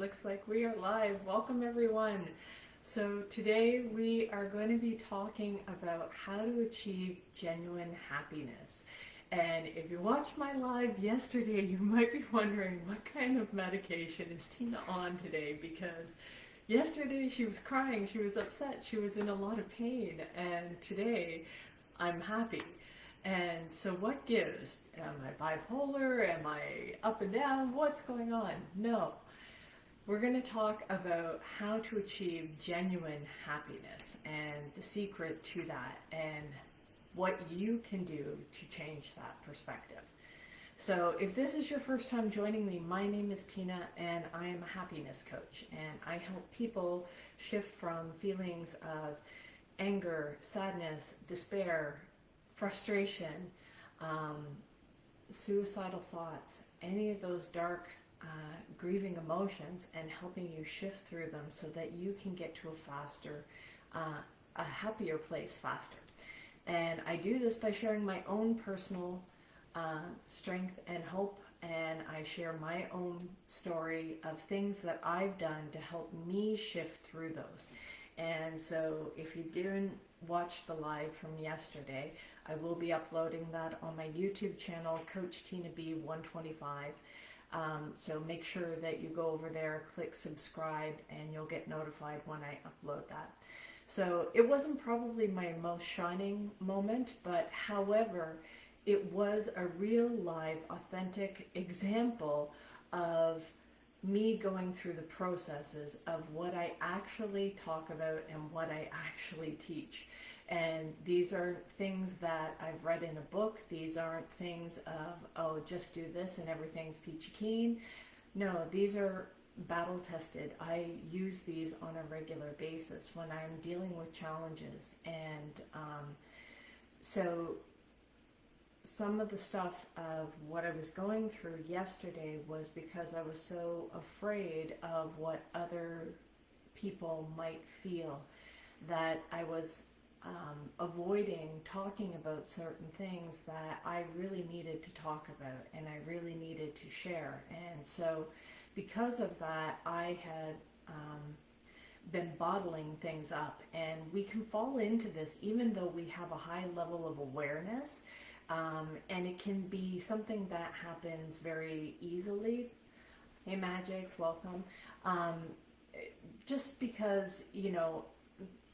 Looks like we are live. Welcome everyone. So today we are going to be talking about how to achieve genuine happiness. And if you watched my live yesterday, you might be wondering what kind of medication is Tina on today, because yesterday she was crying, she was upset, she was in a lot of pain, and today I'm happy. And so what gives? Am I bipolar? Am I up and down? What's going on? No. We're going to talk about how to achieve genuine happiness and the secret to that and what you can do to change that perspective. So if this is your first time joining me, my name is Tina and I am a happiness coach, and I help people shift from feelings of anger, sadness, despair, frustration, suicidal thoughts, any of those dark grieving emotions, and helping you shift through them so that you can get to a happier place faster. And I do this by sharing my own personal strength and hope, and I share my own story of things that I've done to help me shift through those. And so if you didn't watch the live from yesterday, I will be uploading that on my YouTube channel, Coach Tina B 125. So make sure that you go over there, click subscribe, and you'll get notified when I upload that. So it wasn't probably my most shining moment, but however, it was a real live, authentic example of me going through the processes of what I actually talk about and what I actually teach. And these are things that I've read in a book. These aren't things of, oh, just do this and everything's peachy keen. No, these are battle tested. I use these on a regular basis when I'm dealing with challenges. And so some of the stuff of what I was going through yesterday was because I was so afraid of what other people might feel that I was avoiding talking about certain things that I really needed to talk about and I really needed to share. And so because of that, I had been bottling things up, and we can fall into this even though we have a high level of awareness. And it can be something that happens very easily. Hey Magic, welcome. Just because, you know,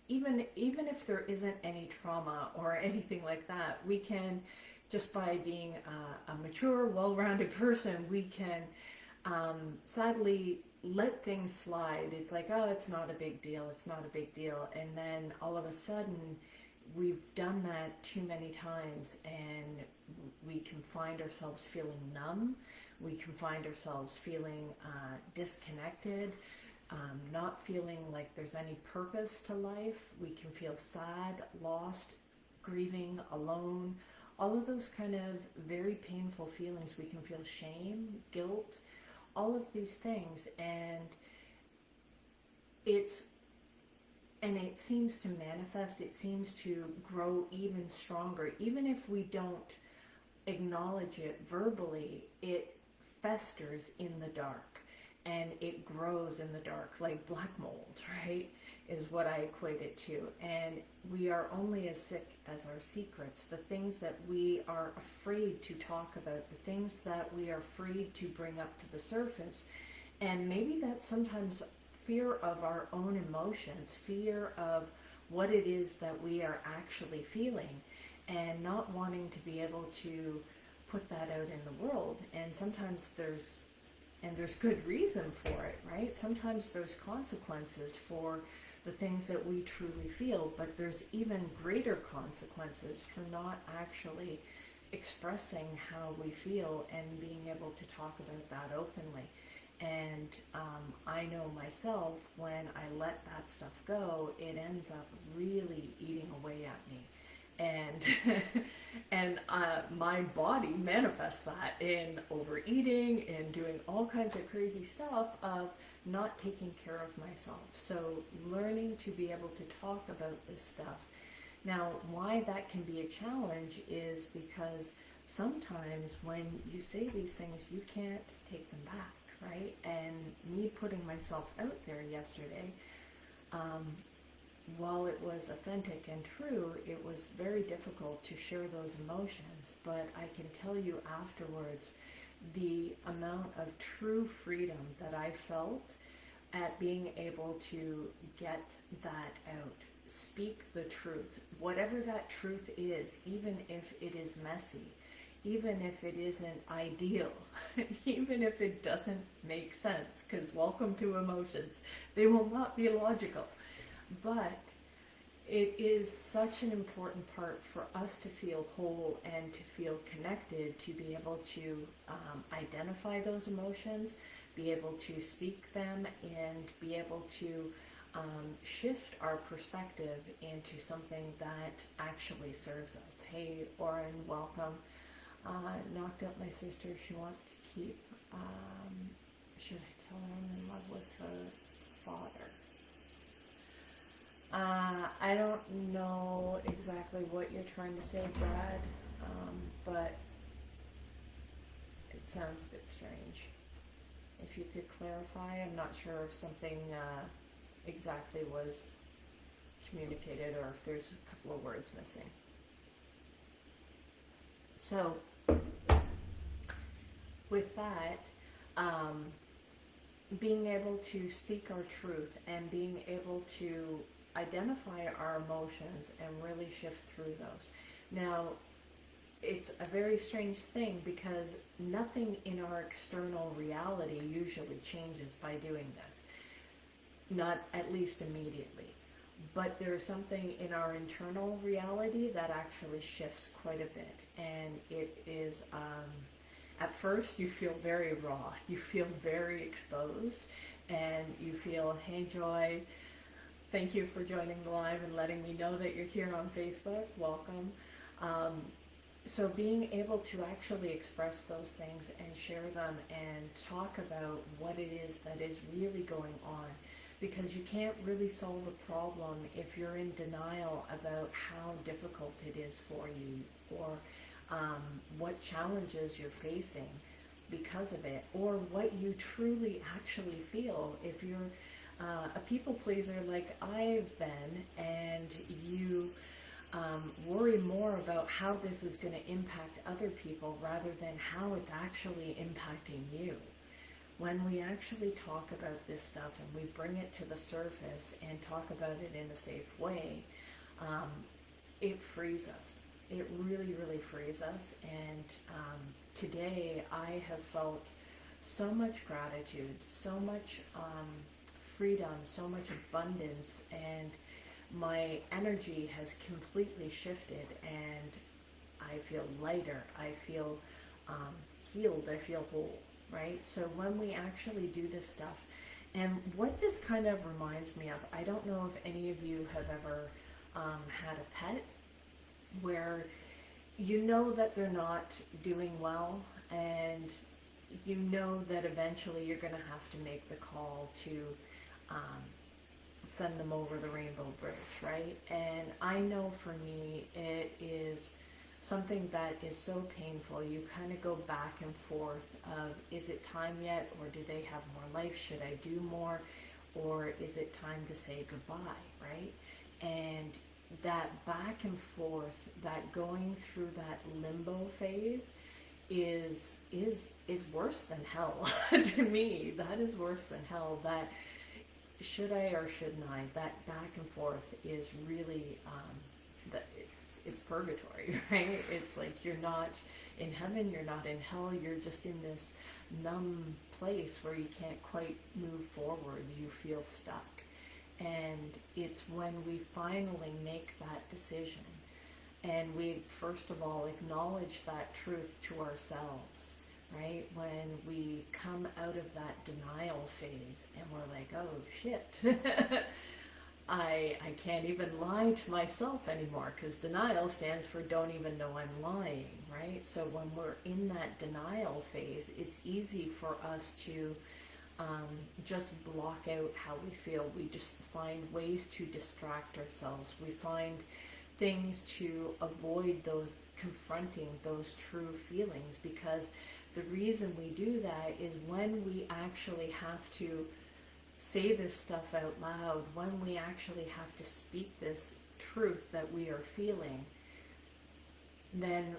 even if there isn't any trauma or anything like that, we can, just by being a mature, well-rounded person, we can sadly let things slide. It's like, oh, it's not a big deal, it's not a big deal. And then all of a sudden, we've done that too many times, and we can find ourselves feeling numb. We can find ourselves feeling disconnected, not feeling like there's any purpose to life. We can feel sad, lost, grieving, alone, all of those kind of very painful feelings. We can feel shame, guilt, all of these things, and it seems to manifest, it seems to grow even stronger. Even if we don't acknowledge it verbally, it festers in the dark and it grows in the dark, like black mold, right, is what I equate it to. And we are only as sick as our secrets, the things that we are afraid to talk about, the things that we are afraid to bring up to the surface. And maybe that's sometimes fear of our own emotions, fear of what it is that we are actually feeling, and not wanting to be able to put that out in the world. And sometimes there's good reason for it, right? Sometimes there's consequences for the things that we truly feel, but there's even greater consequences for not actually expressing how we feel and being able to talk about that openly. And I know myself, when I let that stuff go, it ends up really eating away at me. And my body manifests that in overeating and doing all kinds of crazy stuff of not taking care of myself. So learning to be able to talk about this stuff. Now, why that can be a challenge is because sometimes when you say these things, you can't take them back, right? And me putting myself out there yesterday, while it was authentic and true, it was very difficult to share those emotions. But I can tell you afterwards, the amount of true freedom that I felt at being able to get that out, speak the truth, whatever that truth is, even if it is messy, even if it isn't ideal, even if it doesn't make sense, because welcome to emotions, they will not be logical. But it is such an important part for us to feel whole and to feel connected, to be able to identify those emotions, be able to speak them, and be able to shift our perspective into something that actually serves us. Hey, Oren, welcome. Knocked up my sister. She wants to keep, should I tell her I'm in love with her father? I don't know exactly what you're trying to say, Brad, but it sounds a bit strange. If you could clarify, I'm not sure if something exactly was communicated or if there's a couple of words missing. So, with that, being able to speak our truth and being able to identify our emotions and really shift through those. Now, it's a very strange thing because nothing in our external reality usually changes by doing this. Not at least immediately. But there's something in our internal reality that actually shifts quite a bit. And it is, at first you feel very raw. You feel very exposed. And you feel, hey Joy, thank you for joining the live and letting me know that you're here on Facebook. Welcome. So being able to actually express those things and share them and talk about what it is that is really going on, because you can't really solve a problem if you're in denial about how difficult it is for you, or what challenges you're facing because of it, or what you truly actually feel. If you're a people pleaser like I've been, and you worry more about how this is going to impact other people rather than how it's actually impacting you. When we actually talk about this stuff and we bring it to the surface and talk about it in a safe way, it frees us. It really, really frees us. And today I have felt so much gratitude, so much freedom, so much abundance, and my energy has completely shifted, and I feel lighter, I feel healed, I feel whole, right? So when we actually do this stuff, and what this kind of reminds me of, I don't know if any of you have ever had a pet where you know that they're not doing well, and you know that eventually you're going to have to make the call to send them over the rainbow bridge, right? And I know for me, it is something that is so painful. You kind of go back and forth of, is it time yet, or do they have more life? Should I do more, or is it time to say goodbye, right? And that back and forth, that going through that limbo phase is worse than hell. To me, that is worse than hell. That should I or shouldn't I? That back and forth is really, it's purgatory, right? It's like you're not in heaven, you're not in hell, you're just in this numb place where you can't quite move forward, you feel stuck. And it's when we finally make that decision and we first of all acknowledge that truth to ourselves, right? When we come out of that denial phase and we're like, oh shit, I can't even lie to myself anymore, because denial stands for don't even know I'm lying, right? So when we're in that denial phase, it's easy for us to just block out how we feel. We just find ways to distract ourselves. We find things to avoid those confronting those true feelings, because the reason we do that is when we actually have to say this stuff out loud, when we actually have to speak this truth that we are feeling, then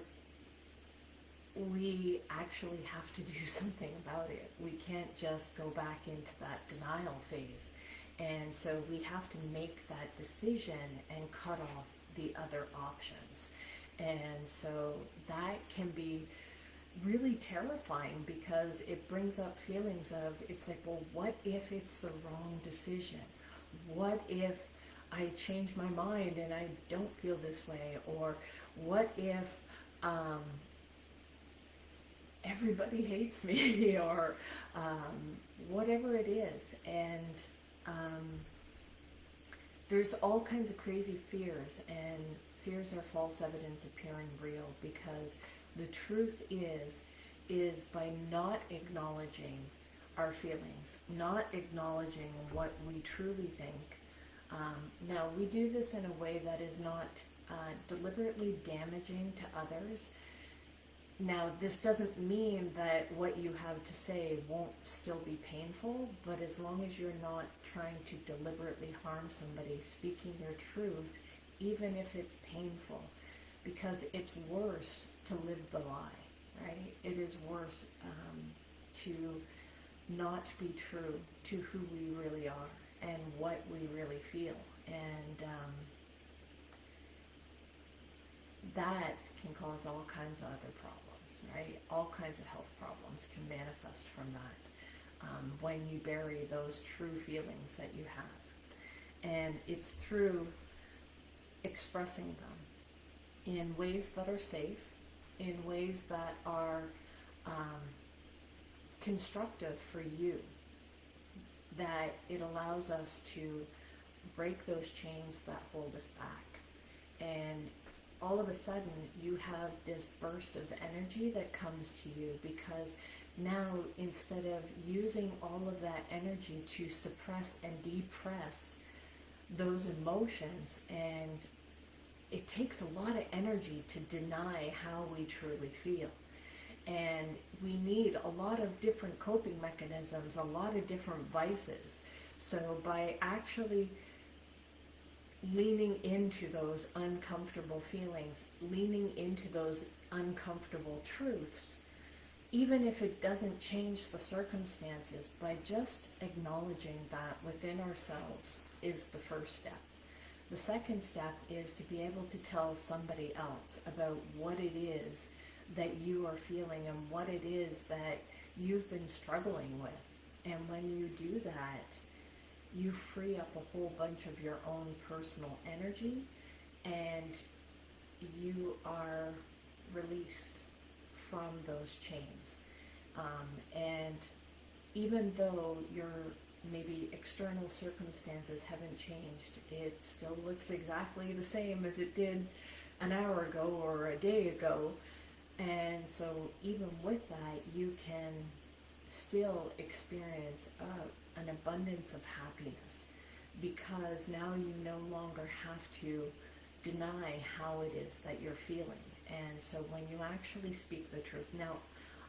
we actually have to do something about it. We can't just go back into that denial phase. And so we have to make that decision and cut off the other options. And so that can be really terrifying, because it brings up feelings of, it's like, well, what if it's the wrong decision? What if I change my mind and I don't feel this way? Or what if everybody hates me? Or whatever it is. And there's all kinds of crazy fears, and fears are false evidence appearing real, because the truth is by not acknowledging our feelings, not acknowledging what we truly think. Now, we do this in a way that is not deliberately damaging to others. Now, this doesn't mean that what you have to say won't still be painful, but as long as you're not trying to deliberately harm somebody, speaking your truth, even if it's painful, because it's worse to live the lie, right? It is worse to not be true to who we really are and what we really feel. And that can cause all kinds of other problems, right? All kinds of health problems can manifest from that when you bury those true feelings that you have. And it's through expressing them in ways that are safe, in ways that are constructive for you, that it allows us to break those chains that hold us back. And all of a sudden you have this burst of energy that comes to you, because now, instead of using all of that energy to suppress and depress those emotions, and it takes a lot of energy to deny how we truly feel. And we need a lot of different coping mechanisms, a lot of different vices. So by actually leaning into those uncomfortable feelings, leaning into those uncomfortable truths, even if it doesn't change the circumstances, by just acknowledging that within ourselves is the first step. The second step is to be able to tell somebody else about what it is that you are feeling and what it is that you've been struggling with. And when you do that, you free up a whole bunch of your own personal energy, and you are released from those chains. And even though your maybe external circumstances haven't changed, it still looks exactly the same as it did an hour ago or a day ago. And so even with that, you can still experience an abundance of happiness, because now you no longer have to deny how it is that you're feeling. And so when you actually speak the truth. Now,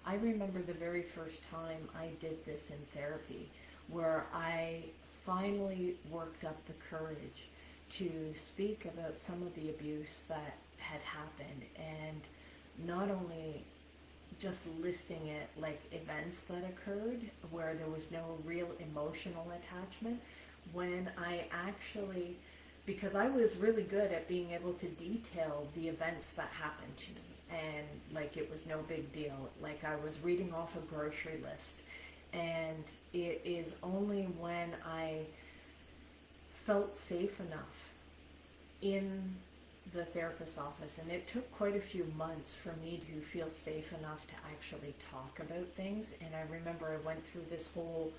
I remember the very first time I did this in therapy, where I finally worked up the courage to speak about some of the abuse that had happened, and not only just listing it like events that occurred where there was no real emotional attachment, when I actually, because I was really good at being able to detail the events that happened to me, and like it was no big deal, like I was reading off a grocery list. And it is only when I felt safe enough in the therapist's office, and it took quite a few months for me to feel safe enough to actually talk about things. And I remember I went through this whole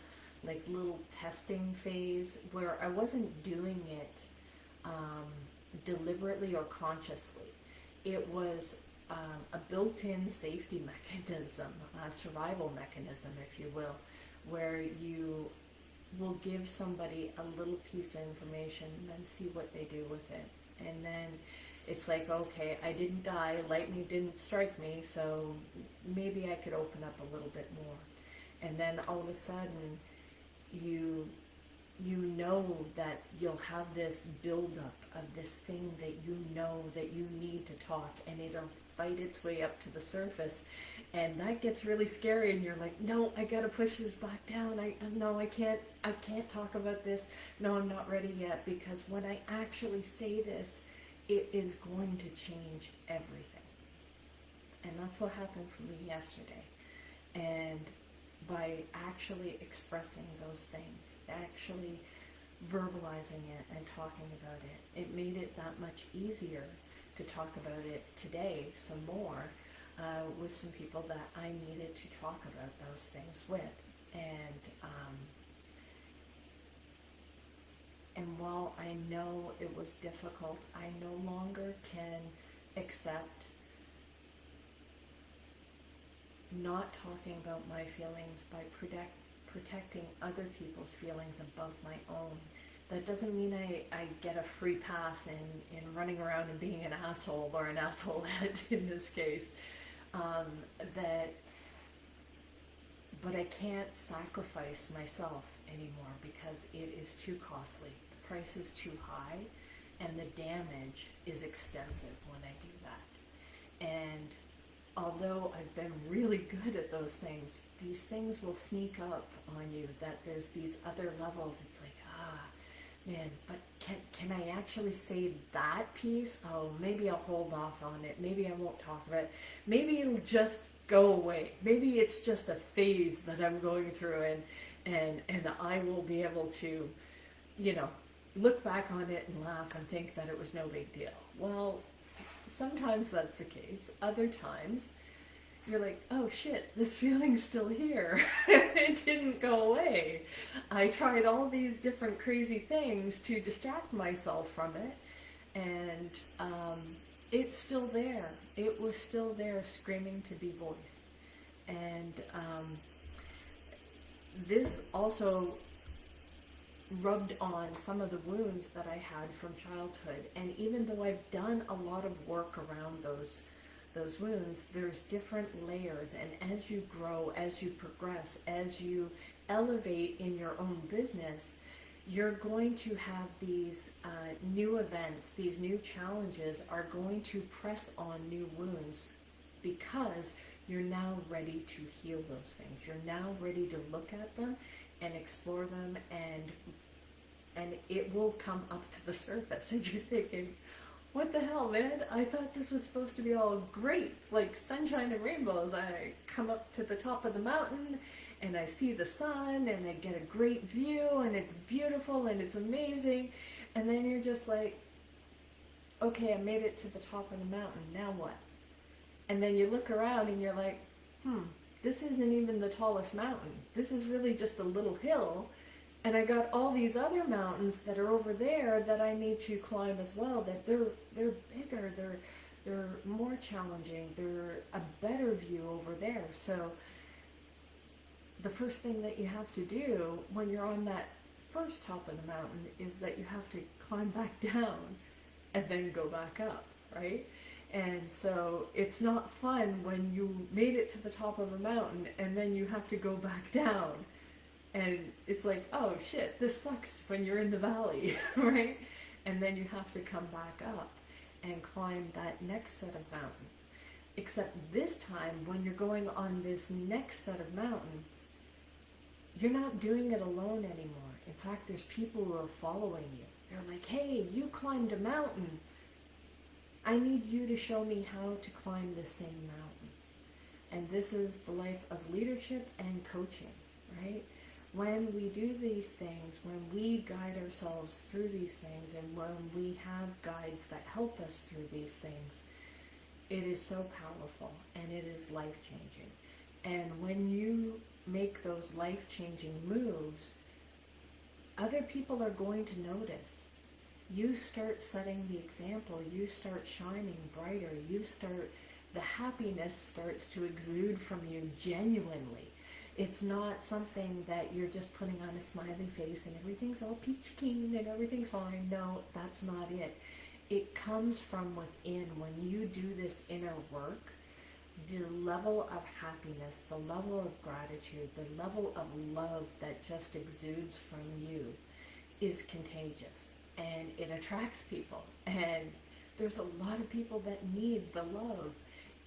like little testing phase where I wasn't doing it deliberately or consciously. It was a built-in safety mechanism, a survival mechanism, if you will, where you will give somebody a little piece of information and then see what they do with it. And then It's like, okay, I didn't die, lightning didn't strike me, so maybe I could open up a little bit more. And then all of a sudden, you know that you'll have this buildup of this thing that you know that you need to talk, and it'll fight its way up to the surface, and that gets really scary, and you're like, no, I gotta push this back down. I can't talk about this. No, I'm not ready yet, because when I actually say this, it is going to change everything. And that's what happened for me yesterday. And by actually expressing those things, actually verbalizing it and talking about it, it made it that much easier to talk about it today some more with some people that I needed to talk about those things with. And while I know it was difficult, I no longer can accept not talking about my feelings by protecting other people's feelings above my own. That doesn't mean I get a free pass in running around and being an asshole, or an assholette in this case. But I can't sacrifice myself anymore, because it is too costly. The price is too high, and the damage is extensive when I do that. And although I've been really good at those things, these things will sneak up on you, that there's these other levels. It's like, man, but can I actually say that piece? Oh, maybe I'll hold off on it. Maybe I won't talk about it. Maybe it'll just go away. Maybe it's just a phase that I'm going through, and I will be able to, look back on it and laugh and think that it was no big deal. Well, sometimes that's the case. Other times, you're like, oh shit, this feeling's still here. It didn't go away. I tried all these different crazy things to distract myself from it, and it's still there. It was still there, screaming to be voiced. And this also rubbed on some of the wounds that I had from childhood. And even though I've done a lot of work around those wounds, there's different layers, and as you grow, as you progress, as you elevate in your own business, you're going to have these new events, these new challenges are going to press on new wounds, because you're now ready to heal those things. You're now ready to look at them and explore them, and it will come up to the surface, and you're thinking, what the hell, man? I thought this was supposed to be all great, like sunshine and rainbows. I come up to the top of the mountain, and I see the sun, and I get a great view, and it's beautiful, and it's amazing. And then you're just like, okay, I made it to the top of the mountain, now what? And then you look around, and you're like, this isn't even the tallest mountain. This is really just a little hill. And I got all these other mountains that are over there that I need to climb as well, that they're bigger, they're more challenging, they're a better view over there. So the first thing that you have to do when you're on that first top of the mountain is that you have to climb back down and then go back up, right? And so it's not fun when you made it to the top of a mountain and then you have to go back down. And it's like, oh shit, this sucks when you're in the valley, right? And then you have to come back up and climb that next set of mountains. Except this time, when you're going on this next set of mountains, you're not doing it alone anymore. In fact, there's people who are following you. They're like, hey, you climbed a mountain. I need you to show me how to climb the same mountain. And this is the life of leadership and coaching, right? When we do these things, when we guide ourselves through these things, and when we have guides that help us through these things, it is so powerful, and it is life-changing. And when you make those life-changing moves, other people are going to notice. You start setting the example, you start shining brighter, the happiness starts to exude from you genuinely. It's not something that you're just putting on a smiley face and everything's all peachy keen and everything's fine. No, that's not it. it comes from within. When you do this inner work, the level of happiness, the level of gratitude, the level of love that just exudes from you is contagious, and it attracts people. And there's a lot of people that need the love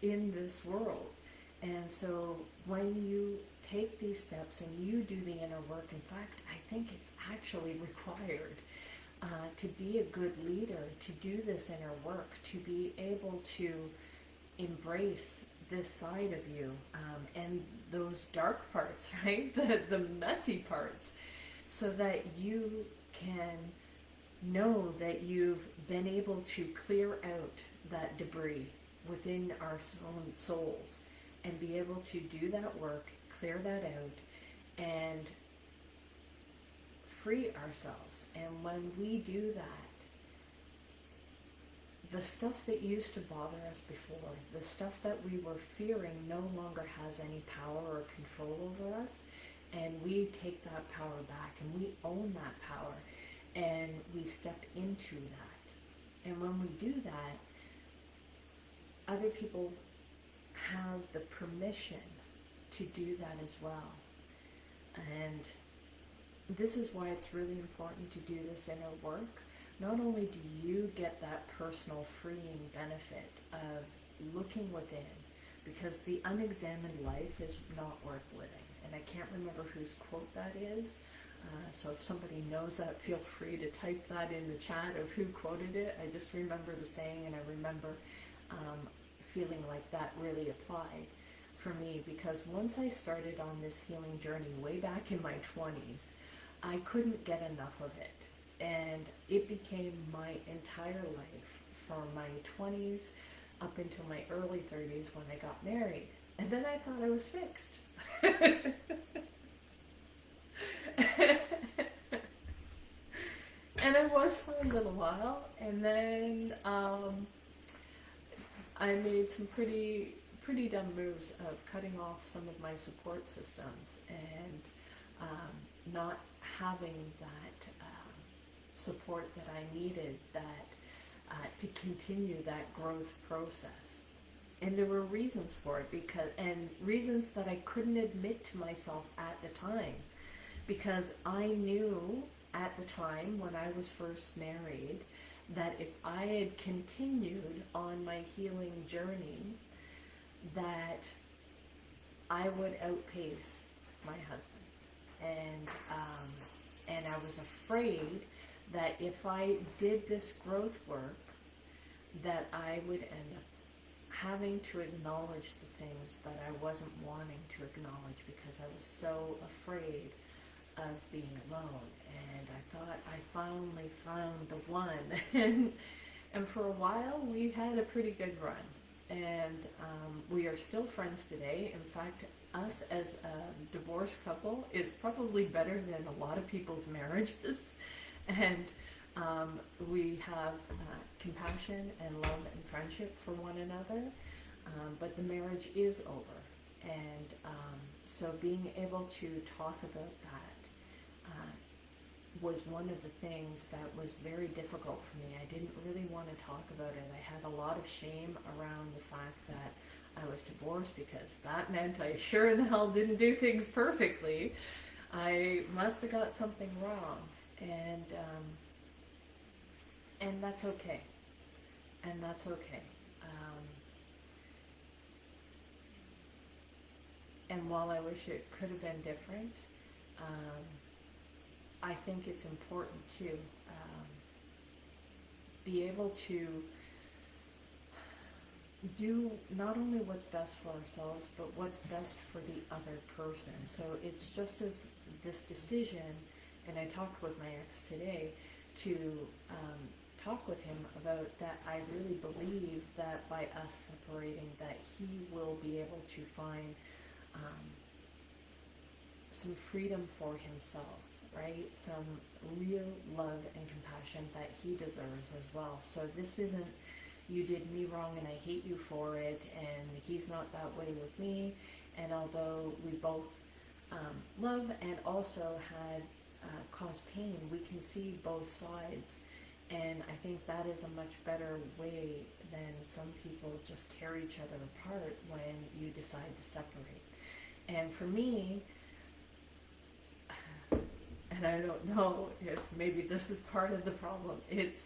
in this world. And so when you take these steps and you do the inner work, in fact, I think it's actually required to be a good leader, to do this inner work, to be able to embrace this side of you, and those dark parts, right? The messy parts, so that you can know that you've been able to clear out that debris within our own souls, and be able to do that work, clear that out, and free ourselves. And when we do that, the stuff that used to bother us before, the stuff that we were fearing, no longer has any power or control over us, and we take that power back, and we own that power, and we step into that. And when we do that, other people have the permission to do that as well. And this is why it's really important to do this inner work. Not only do you get that personal freeing benefit of looking within, because the unexamined life is not worth living. And I can't remember whose quote that is. So if somebody knows that, feel free to type that in the chat of who quoted it. I just remember the saying, and I remember feeling like that really applied for me, because once I started on this healing journey way back in my 20s, I couldn't get enough of it. And it became my entire life from my 20s up until my early 30s when I got married. And then I thought I was fixed. And I was for a little while. And then I made some pretty dumb moves of cutting off some of my support systems and not having that support that I needed to continue that growth process. And there were reasons for it, and reasons that I couldn't admit to myself at the time, because I knew at the time when I was first married that if I had continued on my healing journey, that I would outpace my husband. And I was afraid that if I did this growth work, that I would end up having to acknowledge the things that I wasn't wanting to acknowledge, because I was so afraid of being alone. And I thought I finally found the one. And for a while we had a pretty good run. And we are still friends today. In fact, us as a divorced couple is probably better than a lot of people's marriages. And we have compassion and love and friendship for one another. But the marriage is over. And so being able to talk about that was one of the things that was very difficult for me. I didn't really want to talk about it. I had a lot of shame around the fact that I was divorced, because that meant I sure in the hell didn't do things perfectly. I must have got something wrong, and that's okay. And that's okay. And while I wish it could have been different, I think it's important to be able to do not only what's best for ourselves, but what's best for the other person. So it's just as this decision, and I talked with my ex today to talk with him about that. I really believe that by us separating, that he will be able to find some freedom for himself, right? Some real love and compassion that he deserves as well. So this isn't, you did me wrong and I hate you for it, and he's not that way with me. And although we both love and also had caused pain, we can see both sides, And I think that is a much better way than some people just tear each other apart when you decide to separate. And for me, and I don't know if maybe this is part of the problem, it's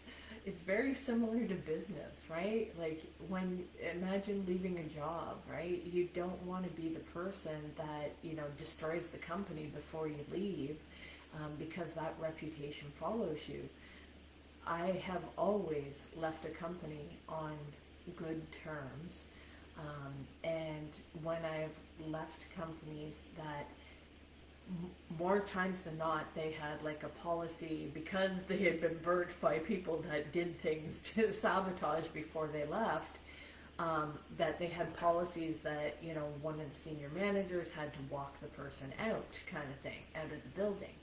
very similar to business, right? Like when, imagine leaving a job, right? You don't want to be the person that, destroys the company before you leave, because that reputation follows you. I have always left a company on good terms, and when I've left companies that more times than not, they had like a policy, because they had been burnt by people that did things to sabotage before they left, that they had policies that, one of the senior managers had to walk the person out, kind of thing, out of the building.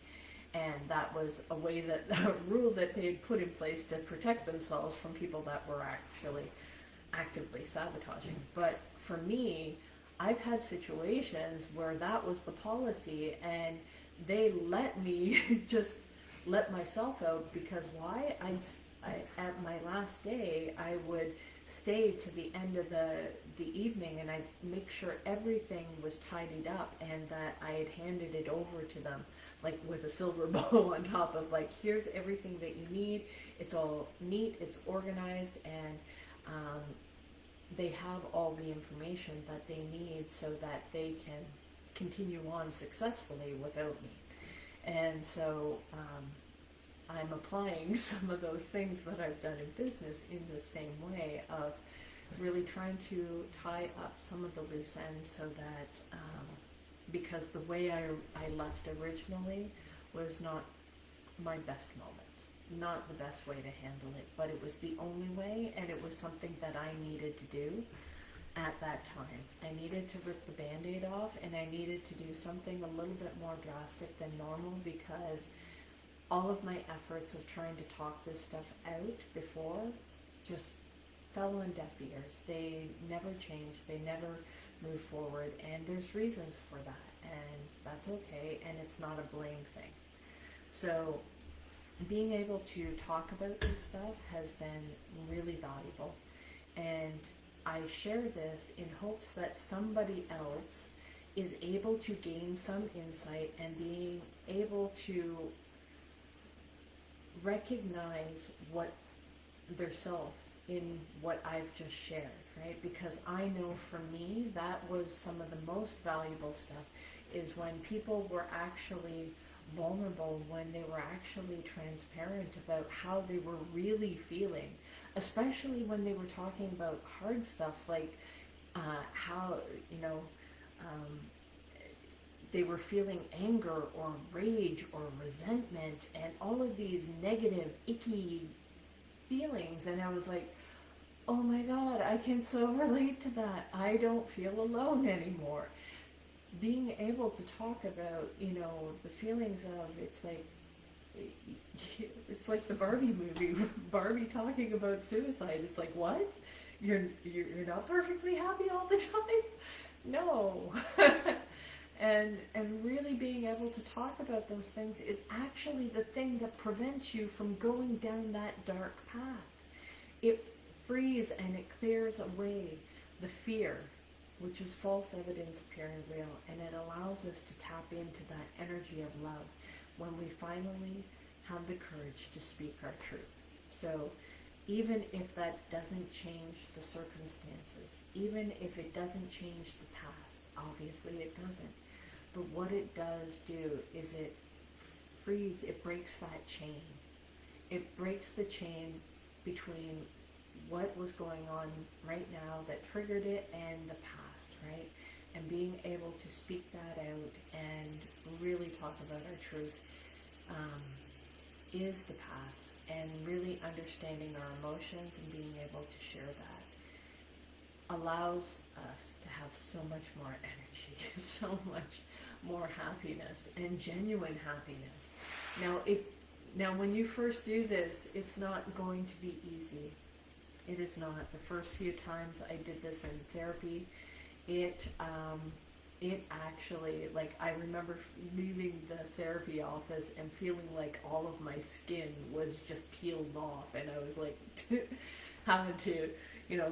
And that was a way that, a rule that they had put in place to protect themselves from people that were actually actively sabotaging. But for me, I've had situations where that was the policy, and they let me just let myself out, because why? At my last day, I would stay to the end of the evening, and I'd make sure everything was tidied up and that I had handed it over to them, like with a silver bow on top of, like, here's everything that you need. It's all neat, it's organized, and they have all the information that they need so that they can continue on successfully without me. And so I'm applying some of those things that I've done in business in the same way, of really trying to tie up some of the loose ends, so that because the way I left originally was not my best moment. Not the best way to handle it, but it was the only way, and it was something that I needed to do at that time. I needed to rip the Band-Aid off, and I needed to do something a little bit more drastic than normal, because all of my efforts of trying to talk this stuff out before just fell on deaf ears. They never changed, they never moved forward, and there's reasons for that, and that's okay, and it's not a blame thing. So being able to talk about this stuff has been really valuable, and I share this in hopes that somebody else is able to gain some insight and being able to recognize what their self in what I've just shared, right? Because I know for me, that was some of the most valuable stuff, is when people were actually vulnerable, when they were actually transparent about how they were really feeling, especially when they were talking about hard stuff, like how they were feeling anger or rage or resentment and all of these negative, icky feelings. And I was like, oh my God, I can so relate to that. I don't feel alone anymore. Being able to talk about, the feelings of, it's like the Barbie movie, Barbie talking about suicide. It's like, what? You're not perfectly happy all the time? No. and really being able to talk about those things is actually the thing that prevents you from going down that dark path. It frees and it clears away the fear, which is false evidence appearing real, and it allows us to tap into that energy of love when we finally have the courage to speak our truth. So even if that doesn't change the circumstances, even if it doesn't change the past, obviously it doesn't, but what it does do is it breaks that chain. It breaks the chain between what was going on right now that triggered it and the past, right? And being able to speak that out and really talk about our truth is the path, and really understanding our emotions and being able to share that allows us to have so much more energy, so much more happiness and genuine happiness. Now when you first do this, it's not going to be easy. It is not. The first few times I did this in therapy, it it actually, like, I remember leaving the therapy office and feeling like all of my skin was just peeled off, and I was like having to,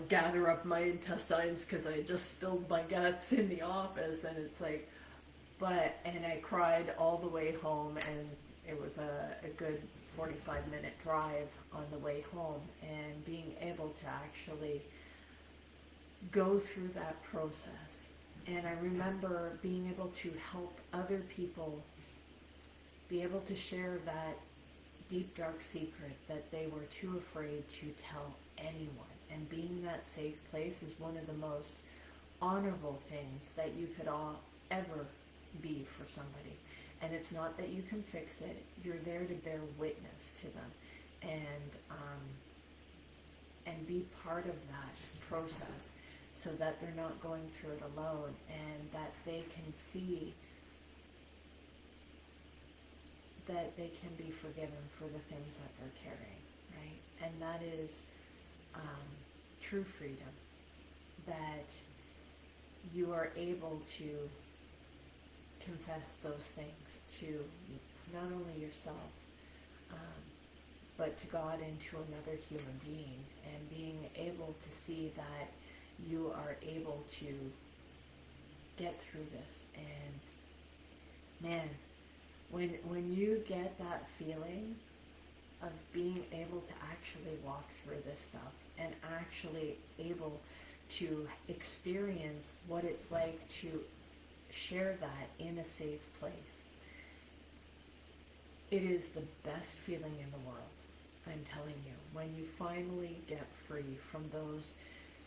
gather up my intestines because I just spilled my guts in the office, and it's like, and I cried all the way home, and it was a good 45-minute drive on the way home, and being able to actually go through that process. And I remember being able to help other people be able to share that deep, dark secret that they were too afraid to tell anyone. And being that safe place is one of the most honorable things that you could ever be for somebody. And it's not that you can fix it, you're there to bear witness to them and be part of that process, so that they're not going through it alone, and that they can see that they can be forgiven for the things that they're carrying, right? And that is true freedom, that you are able to confess those things to not only yourself, but to God and to another human being, and being able to see that you are able to get through this. And man, when you get that feeling of being able to actually walk through this stuff and actually able to experience what it's like to share that in a safe place, it is the best feeling in the world. I'm telling you, when you finally get free from those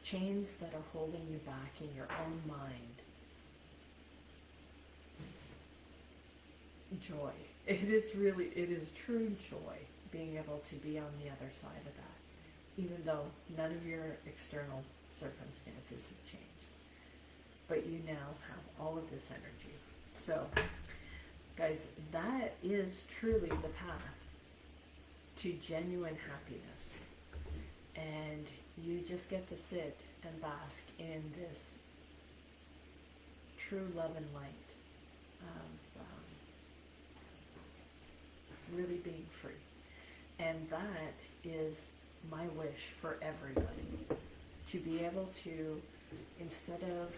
chains that are holding you back in your own mind. Joy. It is true joy being able to be on the other side of that, even though none of your external circumstances have changed. But you now have all of this energy. So, guys, that is truly the path to genuine happiness. And you just get to sit and bask in this true love and light of really being free. And that is my wish for everybody, to be able to, instead of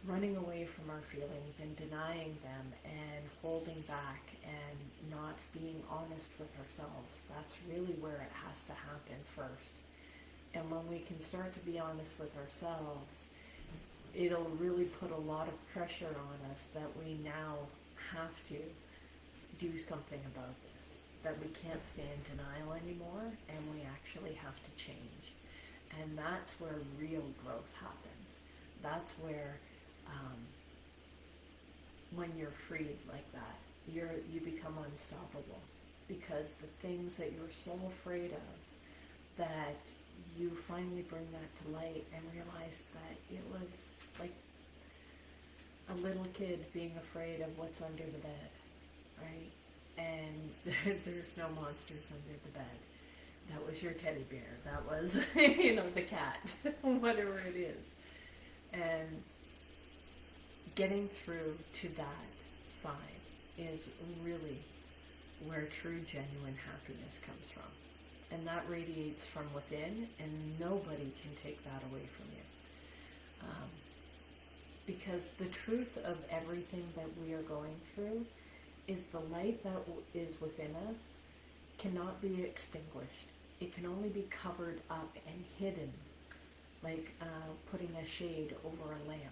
running away from our feelings and denying them and holding back and not being honest with ourselves, that's really where it has to happen first. And when we can start to be honest with ourselves, it'll really put a lot of pressure on us that we now have to do something about this, that we can't stay in denial anymore, and we actually have to change. And that's where real growth happens. That's where when you're freed like that, you become unstoppable, because the things that you're so afraid of, that you finally bring that to light and realize that it was like a little kid being afraid of what's under the bed, right? And there's no monsters under the bed. That was your teddy bear. That was, the cat, whatever it is. And getting through to that side is really where true, genuine happiness comes from. And that radiates from within, and nobody can take that away from you. Because the truth of everything that we are going through is the light that is within us cannot be extinguished. It can only be covered up and hidden, like putting a shade over a lamp,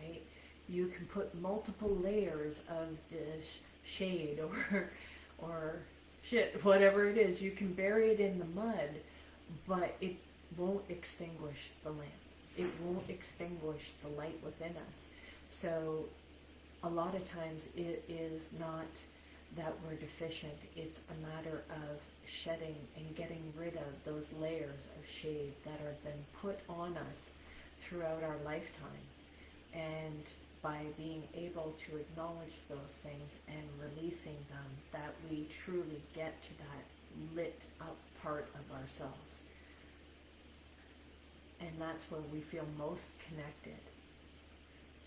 right? You can put multiple layers of the shade or shit, whatever it is. You can bury it in the mud, but it won't extinguish the lamp. It won't extinguish the light within us. So a lot of times it is not that we're deficient. It's a matter of shedding and getting rid of those layers of shade that have been put on us throughout our lifetime. And by being able to acknowledge those things and releasing them, that we truly get to that lit up part of ourselves. And that's where we feel most connected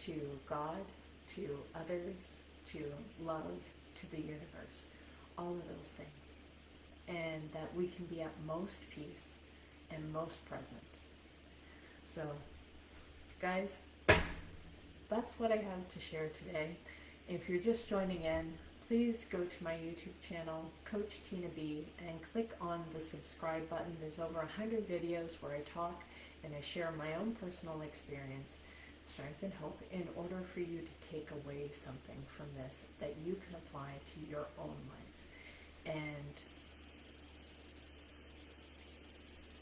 to God to others, to love, to the universe, all of those things. And that we can be at most peace and most present. So, guys, that's what I have to share today. If you're just joining in, please go to my YouTube channel, Coach Tina B, and click on the subscribe button. There's over 100 videos where I talk and I share my own personal experience, strength and hope, in order for you to take away something from this that you can apply to your own life. And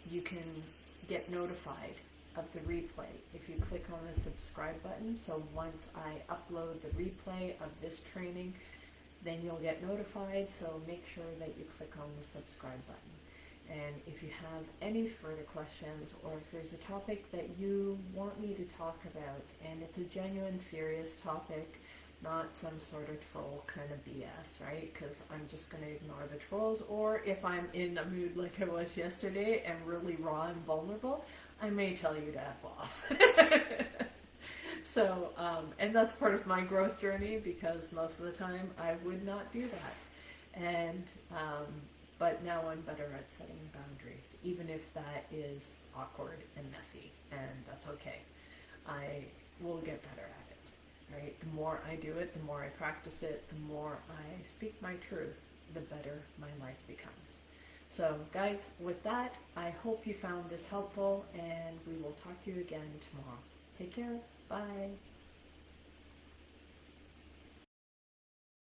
you can get notified of the replay if you click on the subscribe button. So once I upload the replay of this training, then you'll get notified. So make sure that you click on the subscribe button. And if you have any further questions, or if there's a topic that you want me to talk about, and it's a genuine, serious topic, not some sort of troll kind of BS, right? Because I'm just going to ignore the trolls. Or if I'm in a mood like I was yesterday and really raw and vulnerable, I may tell you to F off. So, and that's part of my growth journey, because most of the time I would not do that. And, but now I'm better at setting boundaries, even if that is awkward and messy, and that's okay. I will get better at it. Right? The more I do it, the more I practice it, the more I speak my truth, the better my life becomes. So guys, with that, I hope you found this helpful, and we will talk to you again tomorrow. Take care. Bye.